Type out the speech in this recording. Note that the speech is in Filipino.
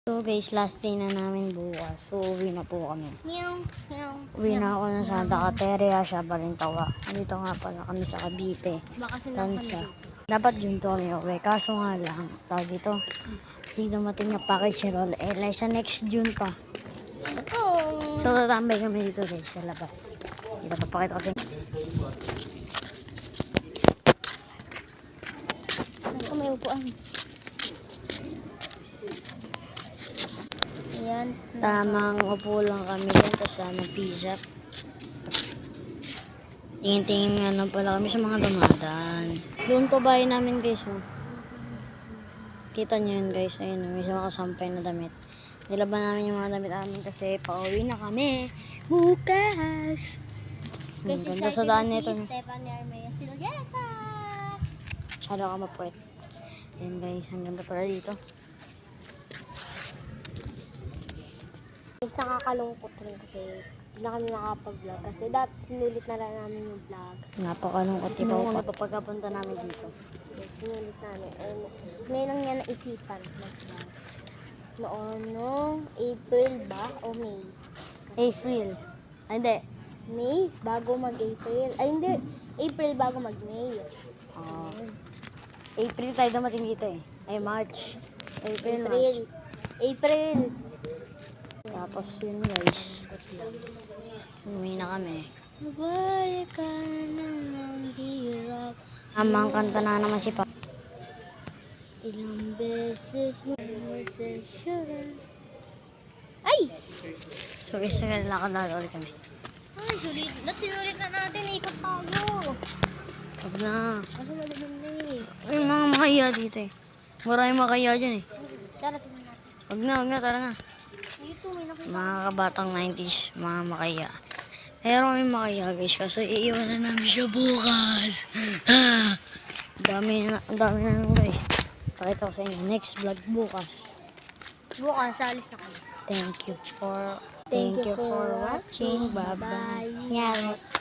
So guys, last day na namin bukas. So uwi na po kami. Uwi na ako ng Santa Caterina, siya Balintawa. Dito nga pala kami sa Cavite. Tansa. Dapat June to kami uwi. Kaso nga lang, tawag dito. Hindi dumating yung package roll. Like sa next June pa. So tatambay kami dito guys sa labas. Dito papakita ko sa inyo. Ito may upuan. Ayan. Tamang upo lang kami dyan. Tapos pizza. Tingin-tingin nga lang pala kami sa mga dumadaan. Doon pa bahay namin guys. Oh. Kita nyo yun guys. Ayun, may mga kasampay na damit. Nilaban namin yung mga damit namin kasi pauwi na kami. Bukas! Ang ganda sa daan nito. Masyado ka mapuwet. Ayan guys, ang ganda pala dito. Guys, nakakalungkot rin kasi hindi na kami nakapag-vlog kasi dati sinulit na lang namin yung vlog. Napakalungkot ikaw pa pagkapunta namin dito. Yes, sinulit namin. Ngayon lang niya naisipan mag-vlog. Noong April ba o May? April. Ay, hindi. May bago mag-April. Ay hindi, April bago mag-May. April tayo dumating dito eh. Ay, March. April. April. Tapos yun guys. Umuwi na kami. Nabalik ka na ng hirap. Amang kanta na naman si Pa. Ilang beses mo masasyaran. Ay! So guys, naglalakad na ulit kami. Ay, sulit na natin. Ikot tayo. Wag na. Ano na naman na eh. Ay, mga makaya dito eh. Maraming makaya dyan eh. Tara, tingnan natin. Wag na, tara na. Dito, may nakita. Mga kabatang 90s, mga makaya. Meron kami makaya guys, kasi iiwanan namin siya bukas. Dami na nung guys. Pakita ko sa inyo, next vlog bukas. Bukas, alis na kami. Thank you for watching. Bye-bye. Bye.